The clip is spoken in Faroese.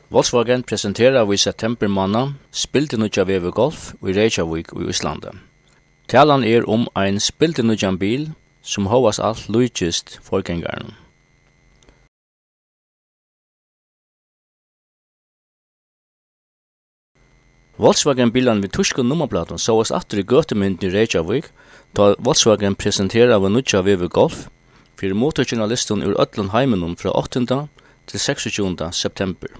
Volkswagen presenterar i september månad spildenutja VW Golf i Reykjavik i Islande. Talan om ein spildenutjan bil som hovas alt lujkist forgengaren. Volkswagen-bilen vid tyska nummerplaten sås atter i gøtemynden i Reykjavik da Volkswagen presenterar av nutja VW Golf for motorjournalisten ur öllun heiminum fra 8. til 26. september.